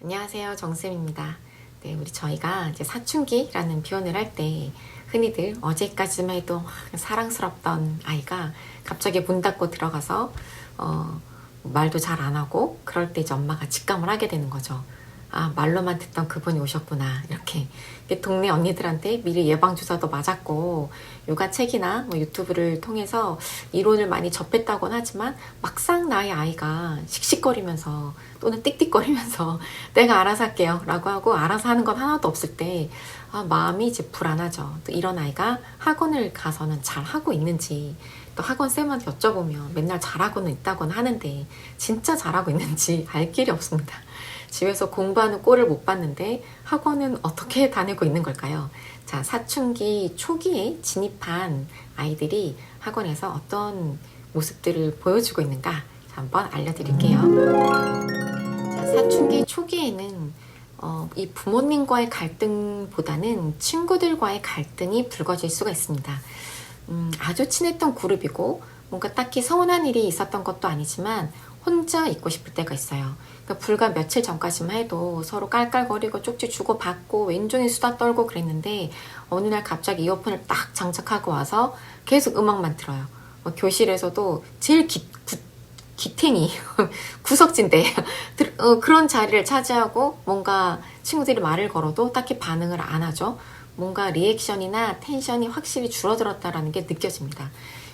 안녕하세요, 정쌤입니다. 네, 저희가 이제 사춘기라는 표현을 할 때 흔히들 어제까지만 해도 사랑스럽던 아이가 갑자기 문 닫고 들어가서 말도 잘 안 하고 그럴 때 이제 엄마가 직감을 하게 되는 거죠. 아, 말로만 듣던 그분이 오셨구나. 이렇게 동네 언니들한테 미리 예방주사도 맞았고 요가책이나 뭐 유튜브를 통해서 이론을 많이 접했다곤 하지만 막상 나의 아이가 씩씩거리면서 또는 띡띡거리면서 내가 알아서 할게요 라고 하고 알아서 하는 건 하나도 없을 때 마음이 이제 불안하죠. 또 이런 아이가 학원을 가서는 잘 하고 있는지, 또 학원 쌤한테 여쭤보면 맨날 잘하고는 있다고는 하는데 진짜 잘하고 있는지 알 길이 없습니다. 집에서 공부하는 꼴을 못 봤는데 학원은 어떻게 다니고 있는 걸까요? 자, 사춘기 초기에 진입한 아이들이 학원에서 어떤 모습들을 보여주고 있는가 한번 알려드릴게요. 자, 사춘기 초기에는 이 부모님과의 갈등보다는 친구들과의 갈등이 불거질 수가 있습니다. 아주 친했던 그룹이고 뭔가 딱히 서운한 일이 있었던 것도 아니지만 혼자 있고 싶을 때가 있어요. 그러니까 불과 며칠 전까지만 해도 서로 깔깔거리고 쪽지 주고받고 왼종일 수다 떨고 그랬는데 어느 날 갑자기 이어폰을 딱 장착하고 와서 계속 음악만 들어요. 교실에서도 제일 기탱이 구석진데 그런 자리를 차지하고 뭔가 친구들이 말을 걸어도 딱히 반응을 안 하죠. 뭔가 리액션이나 텐션이 확실히 줄어들었다라는 게 느껴집니다.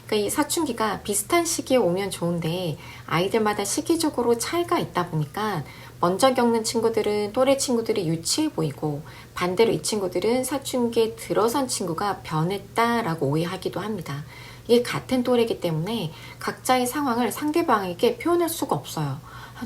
그러니까 이 사춘기가 비슷한 시기에 오면 좋은데 아이들마다 시기적으로 차이가 있다 보니까 먼저 겪는 친구들은 또래 친구들이 유치해 보이고 반대로 이 친구들은 사춘기에 들어선 친구가 변했다라고 오해하기도 합니다. 이게 같은 또래이기 때문에 각자의 상황을 상대방에게 표현할 수가 없어요.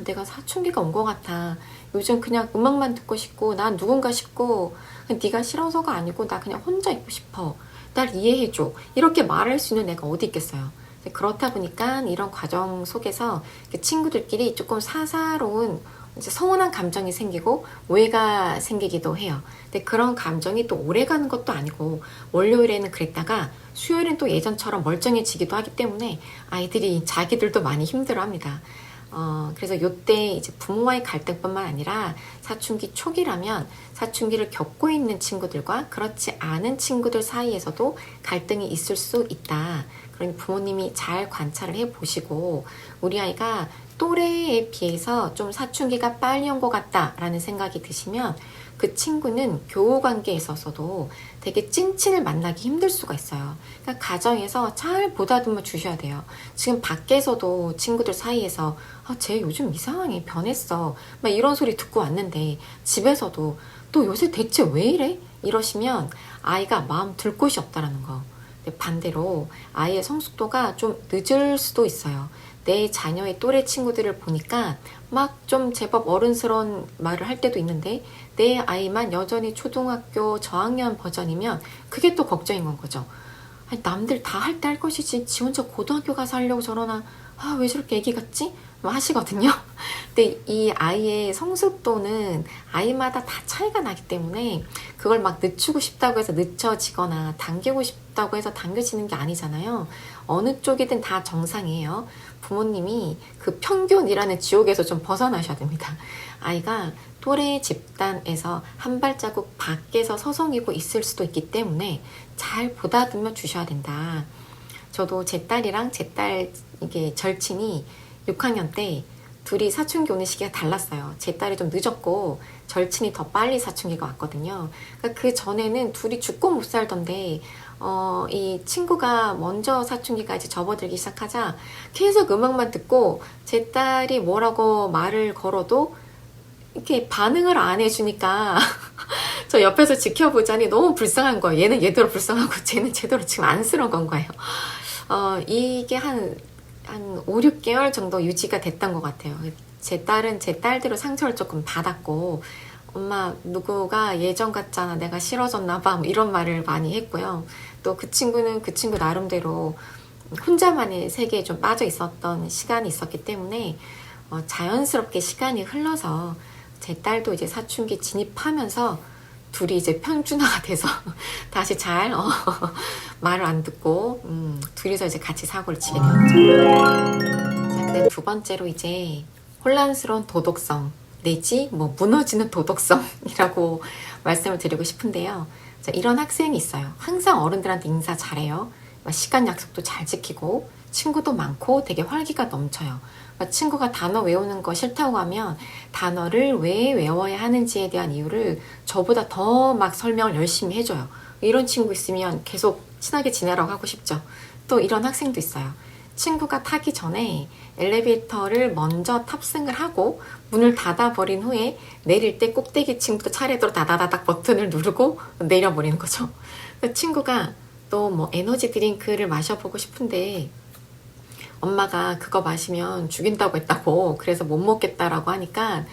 내가 사춘기가 온 것 같아. 요즘 그냥 음악만 듣고 싶고 난 누군가 싶고 네가 싫어서가 아니고 나 그냥 혼자 있고 싶어. 날 이해해줘. 이렇게 말할 수 있는 애가 어디 있겠어요. 그렇다 보니까 이런 과정 속에서 친구들끼리 조금 사사로운 이제 서운한 감정이 생기고 오해가 생기기도 해요. 근데 그런 감정이 또 오래 가는 것도 아니고 월요일에는 그랬다가 수요일은 또 예전처럼 멀쩡해지기도 하기 때문에 아이들이 자기들도 많이 힘들어합니다. 그래서 요때 이제 부모와의 갈등뿐만 아니라 사춘기 초기라면 사춘기를 겪고 있는 친구들과 그렇지 않은 친구들 사이에서도 갈등이 있을 수 있다. 그러니 부모님이 잘 관찰을 해보시고 우리 아이가 또래에 비해서 좀 사춘기가 빨리 온 것 같다라는 생각이 드시면 그 친구는 교우 관계에 있어서도 되게 찐친을 만나기 힘들 수가 있어요. 그러니까 가정에서 잘 보다듬어 주셔야 돼요. 지금 밖에서도 친구들 사이에서 쟤 요즘 이상하게 변했어 막 이런 소리 듣고 왔는데 집에서도 또 요새 대체 왜 이래? 이러시면 아이가 마음 들 곳이 없다라는 거. 반대로 아이의 성숙도가 좀 늦을 수도 있어요. 내 자녀의 또래 친구들을 보니까 막 좀 제법 어른스러운 말을 할 때도 있는데 내 아이만 여전히 초등학교 저학년 버전이면 그게 또 걱정인 건 거죠. 아니, 남들 다 할 때 할 것이지 지 혼자 고등학교 가서 하려고 저러나 왜 저렇게 애기 같지? 뭐 하시거든요. 근데 이 아이의 성숙도는 아이마다 다 차이가 나기 때문에 그걸 막 늦추고 싶다고 해서 늦춰지거나 당기고 싶다고 해서 당겨지는 게 아니잖아요. 어느 쪽이든 다 정상이에요. 부모님이 그 평균이라는 지옥에서 좀 벗어나셔야 됩니다. 아이가 또래 집단에서 한 발자국 밖에서 서성이고 있을 수도 있기 때문에 잘 보다듬어 주셔야 된다. 저도 제 딸이랑 제 딸 이게 절친이 6학년 때 둘이 사춘기 오는 시기가 달랐어요. 제 딸이 좀 늦었고 절친이 더 빨리 사춘기가 왔거든요. 그러니까 그 전에는 둘이 죽고 못 살던데 이 친구가 먼저 사춘기가 이제 접어들기 시작하자 계속 음악만 듣고 제 딸이 뭐라고 말을 걸어도 이렇게 반응을 안 해주니까 저 옆에서 지켜보자니 너무 불쌍한 거예요. 얘는 얘대로 불쌍하고 쟤는 제대로 지금 안쓰러운 건 거예요. 이게 한 5, 6개월 정도 유지가 됐던 것 같아요. 제 딸은 제 딸대로 상처를 조금 받았고 엄마 누구가 예전 같잖아 내가 싫어졌나 봐 뭐 이런 말을 많이 했고요. 또 그 친구는 그 친구 나름대로 혼자만의 세계에 좀 빠져 있었던 시간이 있었기 때문에 자연스럽게 시간이 흘러서 제 딸도 이제 사춘기 진입하면서 둘이 이제 평준화가 돼서 다시 잘 말을 안 듣고 둘이서 이제 같이 사고를 치게 되었죠. 자, 근데 두 번째로 이제 혼란스러운 도덕성. 내지 뭐 무너지는 도덕성이라고 말씀을 드리고 싶은데요. 자, 이런 학생이 있어요. 항상 어른들한테 인사 잘해요. 시간 약속도 잘 지키고 친구도 많고 되게 활기가 넘쳐요. 친구가 단어 외우는 거 싫다고 하면 단어를 왜 외워야 하는지에 대한 이유를 저보다 더 막 설명을 열심히 해줘요. 이런 친구 있으면 계속 친하게 지내라고 하고 싶죠. 또 이런 학생도 있어요. 친구가 타기 전에 엘리베이터를 먼저 탑승을 하고 문을 닫아버린 후에 내릴 때 꼭대기 층부터 차례대로 다다다닥 버튼을 누르고 내려버리는 거죠. 친구가 또 뭐 에너지 드링크를 마셔보고 싶은데 엄마가 그거 마시면 죽인다고 했다고, 그래서 못 먹겠다라고 하니까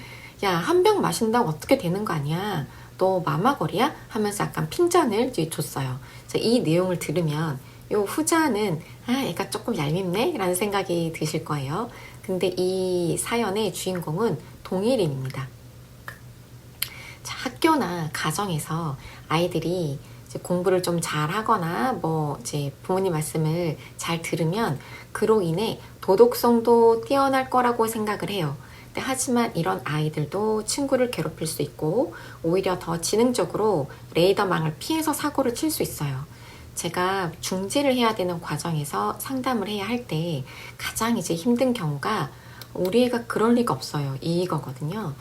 야, 한 병 마신다고 어떻게 되는 거 아니야, 너 마마거리야? 하면서 약간 핀잔을 줬어요. 이 내용을 들으면 요 후자는 애가 조금 얄밉네 라는 생각이 드실 거예요. 근데 이 사연의 주인공은 동일인입니다. 자, 학교나 가정에서 아이들이 이제 공부를 좀 잘하거나 뭐 이제 부모님 말씀을 잘 들으면 그로 인해 도덕성도 뛰어날 거라고 생각을 해요. 하지만 이런 아이들도 친구를 괴롭힐 수 있고 오히려 더 지능적으로 레이더망을 피해서 사고를 칠 수 있어요. 제가 중재를 해야 되는 과정에서 상담을 해야 할 때 가장 이제 힘든 경우가 우리 애가 그럴 리가 없어요, 이거거든요.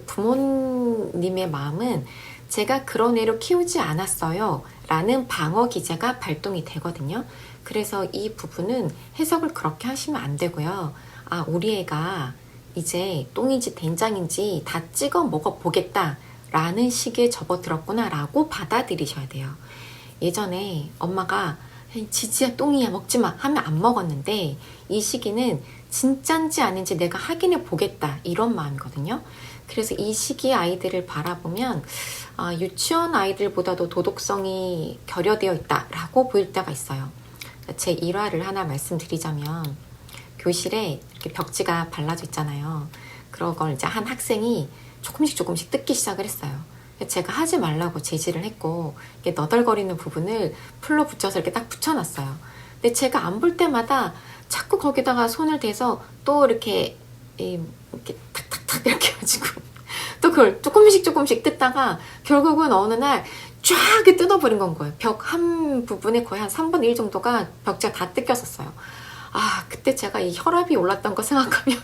부모님의 마음은 제가 그런 애로 키우지 않았어요 라는 방어 기제가 발동이 되거든요. 그래서 이 부분은 해석을 그렇게 하시면 안 되고요. 아, 우리 애가 이제 똥인지 된장인지 다 찍어 먹어보겠다 라는 식의 접어들었구나 라고 받아들이셔야 돼요. 예전에 엄마가 지지야 똥이야 먹지마 하면 안 먹었는데 이 시기는 진짠지 아닌지 내가 확인해 보겠다 이런 마음이거든요. 그래서 이 시기의 아이들을 바라보면 유치원 아이들보다도 도덕성이 결여되어 있다라고 보일 때가 있어요. 제 일화를 하나 말씀드리자면 교실에 이렇게 벽지가 발라져 있잖아요. 그런 걸 이제 한 학생이 조금씩 뜯기 시작을 했어요. 제가 하지 말라고 제지를 했고 이렇게 너덜거리는 부분을 풀로 붙여서 이렇게 딱 붙여놨어요. 근데 제가 안 볼 때마다 자꾸 거기다가 손을 대서 또 이렇게 탁탁탁 이렇게 해가지고 또 그걸 조금씩 뜯다가 결국은 어느 날 쫙 뜯어버린 건 거예요. 벽 한 부분에 거의 한 3분의 1 정도가 벽지가 다 뜯겼었어요. 그때 제가 이 혈압이 올랐던 거 생각하면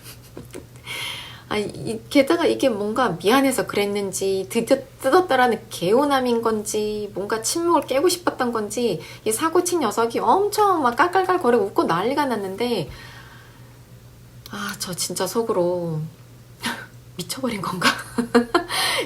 게다가 이게 뭔가 미안해서 그랬는지 드디어 뜯었다라는 개운함인 건지 뭔가 침묵을 깨고 싶었던 건지 이 사고친 녀석이 엄청 막 깔깔깔 거리고 웃고 난리가 났는데 저 진짜 속으로 미쳐버린 건가?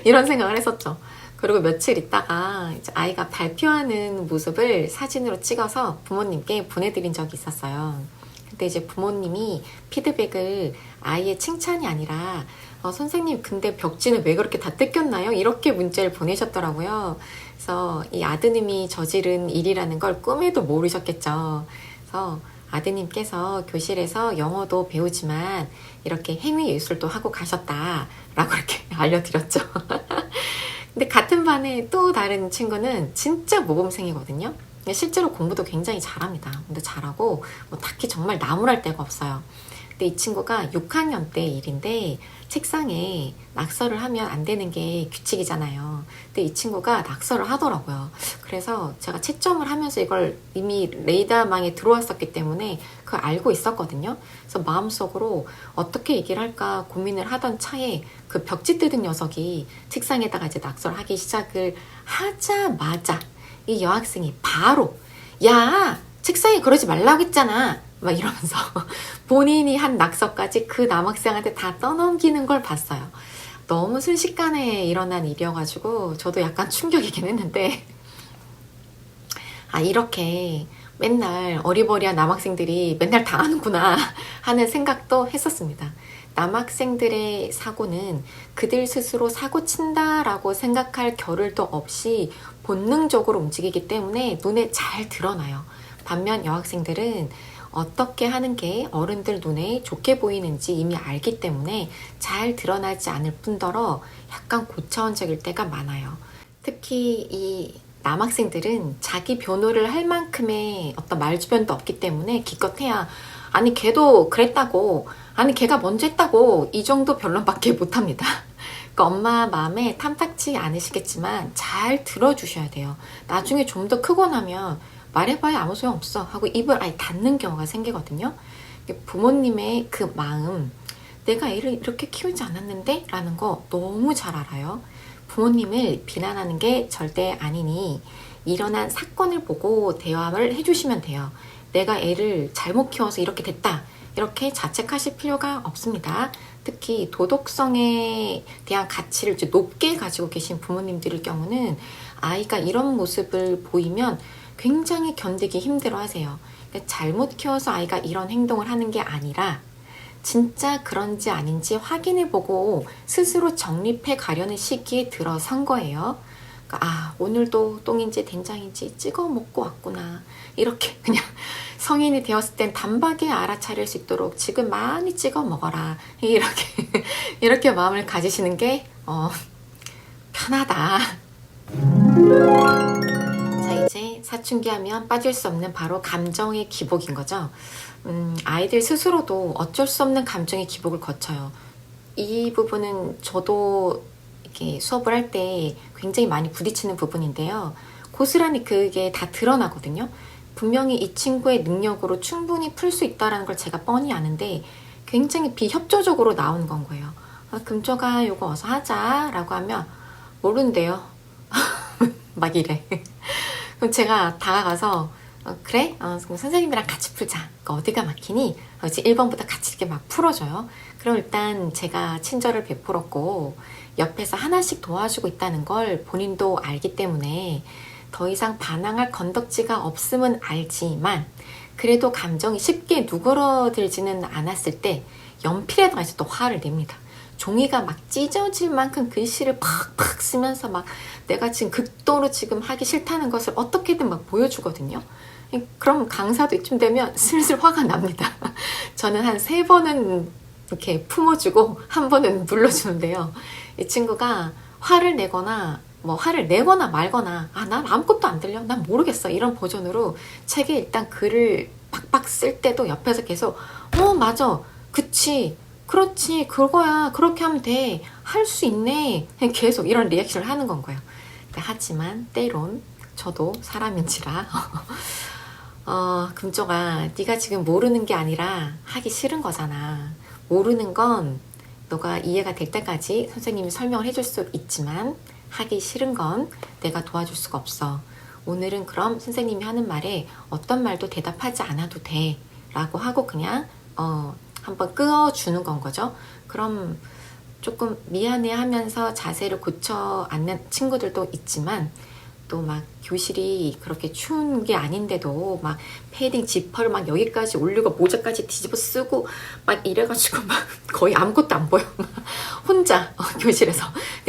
이런 생각을 했었죠. 그리고 며칠 있다가 이제 아이가 발표하는 모습을 사진으로 찍어서 부모님께 보내드린 적이 있었어요. 그때 이제 부모님이 피드백을 아이의 칭찬이 아니라 선생님 근데 벽지는 왜 그렇게 다 뜯겼나요? 이렇게 문자를 보내셨더라고요. 그래서 이 아드님이 저지른 일이라는 걸 꿈에도 모르셨겠죠. 그래서 아드님께서 교실에서 영어도 배우지만 이렇게 행위 예술도 하고 가셨다라고 이렇게 알려드렸죠. 근데 같은 반에 또 다른 친구는 진짜 모범생이거든요. 실제로 공부도 굉장히 잘합니다. 근데 잘하고 뭐 딱히 정말 나무랄 데가 없어요. 근데 이 친구가 6학년 때 일인데 책상에 낙서를 하면 안 되는 게 규칙이잖아요. 근데 이 친구가 낙서를 하더라고요. 그래서 제가 채점을 하면서 이걸 이미 레이더망에 들어왔었기 때문에 그걸 알고 있었거든요. 그래서 마음속으로 어떻게 얘기를 할까 고민을 하던 차에 그 벽지 뜯은 녀석이 책상에다가 이제 낙서를 하기 시작을 하자마자 이 여학생이 바로 야 책상에 그러지 말라고 했잖아 막 이러면서 본인이 한 낙서까지 그 남학생한테 다 떠넘기는 걸 봤어요. 너무 순식간에 일어난 일이어가지고 저도 약간 충격이긴 했는데 이렇게 맨날 어리버리한 남학생들이 맨날 당하는구나 하는 생각도 했었습니다. 남학생들의 사고는 그들 스스로 사고 친다라고 생각할 겨를도 없이 본능적으로 움직이기 때문에 눈에 잘 드러나요. 반면 여학생들은 어떻게 하는 게 어른들 눈에 좋게 보이는지 이미 알기 때문에 잘 드러나지 않을 뿐더러 약간 고차원적일 때가 많아요. 특히 이 남학생들은 자기 변호를 할 만큼의 어떤 말주변도 없기 때문에 기껏해야 아니 걔도 그랬다고 아니 걔가 먼저 했다고 이 정도 변론밖에 못합니다. 그 엄마 마음에 탐탁지 않으시겠지만 잘 들어주셔야 돼요. 나중에 좀 더 크고 나면 말해봐야 아무 소용없어 하고 입을 아예 닫는 경우가 생기거든요. 부모님의 그 마음, 내가 애를 이렇게 키우지 않았는데? 라는 거 너무 잘 알아요. 부모님을 비난하는 게 절대 아니니 일어난 사건을 보고 대화를 해주시면 돼요. 내가 애를 잘못 키워서 이렇게 됐다. 이렇게 자책하실 필요가 없습니다. 특히 도덕성에 대한 가치를 높게 가지고 계신 부모님들의 경우는 아이가 이런 모습을 보이면 굉장히 견디기 힘들어 하세요. 잘못 키워서 아이가 이런 행동을 하는 게 아니라 진짜 그런지 아닌지 확인해보고 스스로 정립해 가려는 시기에 들어선 거예요. 그러니까 오늘도 똥인지 된장인지 찍어 먹고 왔구나. 이렇게 그냥 성인이 되었을 땐 단박에 알아차릴 수 있도록 지금 많이 찍어 먹어라. 이렇게 마음을 가지시는 게 편하다. 자, 이제 사춘기 하면 빠질 수 없는 바로 감정의 기복인 거죠. 아이들 스스로도 어쩔 수 없는 감정의 기복을 거쳐요. 이 부분은 저도 이렇게 수업을 할 때 굉장히 많이 부딪히는 부분인데요. 고스란히 그게 다 드러나거든요. 분명히 이 친구의 능력으로 충분히 풀 수 있다는 걸 제가 뻔히 아는데 굉장히 비협조적으로 나오는 건 거예요. 금쪽아 요거 어서 하자 라고 하면 모른대요. 막 이래. 그럼 제가 다가가서 그래? 그럼 선생님이랑 같이 풀자. 어디가 막히니? 이제 1번부터 같이 이렇게 막 풀어줘요. 그럼 일단 제가 친절을 베풀었고 옆에서 하나씩 도와주고 있다는 걸 본인도 알기 때문에 더 이상 반항할 건덕지가 없음은 알지만 그래도 감정이 쉽게 누그러들지는 않았을 때 연필에다가 이제 또 화를 냅니다. 종이가 막 찢어질 만큼 글씨를 팍팍 쓰면서 막 내가 지금 극도로 지금 하기 싫다는 것을 어떻게든 막 보여주거든요. 그럼 강사도 이쯤 되면 슬슬 화가 납니다. 저는 한 3번은 이렇게 품어주고 한 번은 눌러주는데요. 이 친구가 화를 내거나 말거나 난 아무것도 안 들려, 난 모르겠어 이런 버전으로 책에 일단 글을 빡빡 쓸 때도 옆에서 계속 맞아, 그치, 그렇지, 그거야, 그렇게 하면 돼, 할 수 있네, 계속 이런 리액션을 하는 건 거예요. 하지만 때론 저도 사람인지라 금쪽아, 네가 지금 모르는 게 아니라 하기 싫은 거잖아. 모르는 건 너가 이해가 될 때까지 선생님이 설명을 해줄 수 있지만 하기 싫은 건 내가 도와줄 수가 없어. 오늘은 그럼 선생님이 하는 말에 어떤 말도 대답하지 않아도 돼 라고 하고 그냥 한번 끄어주는 건 거죠. 그럼 조금 미안해 하면서 자세를 고쳐 앉는 친구들도 있지만 또 막 교실이 그렇게 추운 게 아닌데도 막 패딩 지퍼를 막 여기까지 올리고 모자까지 뒤집어 쓰고 막 이래가지고 막 거의 아무것도 안 보여. 혼자 교실에서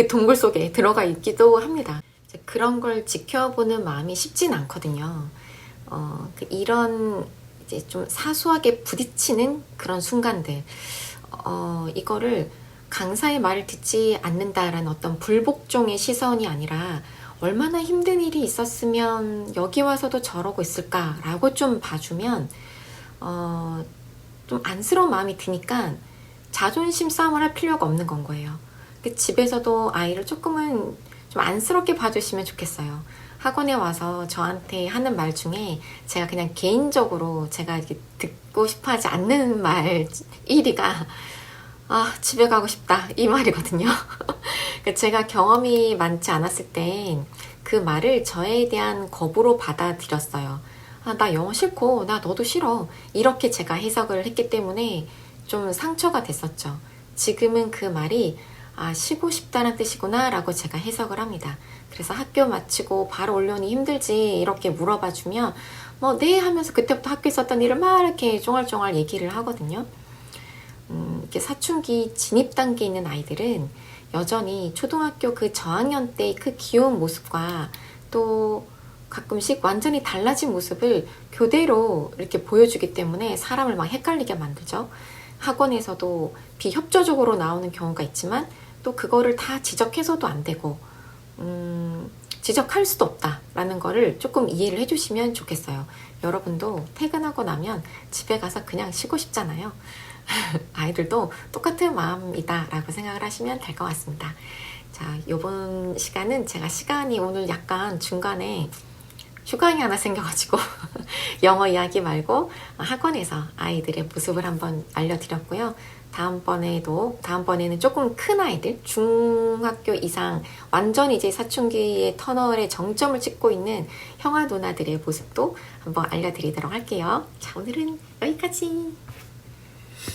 동굴 속에 들어가 있기도 합니다. 그런 걸 지켜보는 마음이 쉽진 않거든요. 이런 이제 좀 사소하게 부딪히는 그런 순간들, 이거를 강사의 말을 듣지 않는다라는 어떤 불복종의 시선이 아니라 얼마나 힘든 일이 있었으면 여기 와서도 저러고 있을까라고 좀 봐주면 좀 안쓰러운 마음이 드니까 자존심 싸움을 할 필요가 없는 건 거예요. 집에서도 아이를 조금은 좀 안쓰럽게 봐주시면 좋겠어요. 학원에 와서 저한테 하는 말 중에 제가 그냥 개인적으로 제가 이렇게 듣고 싶어 하지 않는 말 1위가 집에 가고 싶다 이 말이거든요. 제가 경험이 많지 않았을 땐 그 말을 저에 대한 거부로 받아들였어요. 나 영어 싫고 나 너도 싫어 이렇게 제가 해석을 했기 때문에 좀 상처가 됐었죠. 지금은 그 말이 쉬고 싶다는 뜻이구나 라고 제가 해석을 합니다. 그래서 학교 마치고 바로 올려니 힘들지 이렇게 물어봐 주면 네 하면서 그때부터 학교에 있었던 일을 막 이렇게 쫑알쫑알 얘기를 하거든요. 이렇게 사춘기 진입 단계에 있는 아이들은 여전히 초등학교 그 저학년 때의 그 귀여운 모습과 또 가끔씩 완전히 달라진 모습을 교대로 이렇게 보여주기 때문에 사람을 막 헷갈리게 만들죠. 학원에서도 비협조적으로 나오는 경우가 있지만 또 그거를 다 지적해서도 안 되고 지적할 수도 없다라는 거를 조금 이해를 해주시면 좋겠어요. 여러분도 퇴근하고 나면 집에 가서 그냥 쉬고 싶잖아요. 아이들도 똑같은 마음이다라고 생각을 하시면 될 것 같습니다. 자, 요번 시간은 제가 시간이 오늘 약간 중간에 휴강이 하나 생겨가지고 영어 이야기 말고 학원에서 아이들의 모습을 한번 알려드렸고요. 다음번에는 조금 큰 아이들, 중학교 이상, 완전 이제 사춘기의 터널의 정점을 찍고 있는 형아 누나들의 모습도 한번 알려드리도록 할게요. 자, 오늘은 여기까지.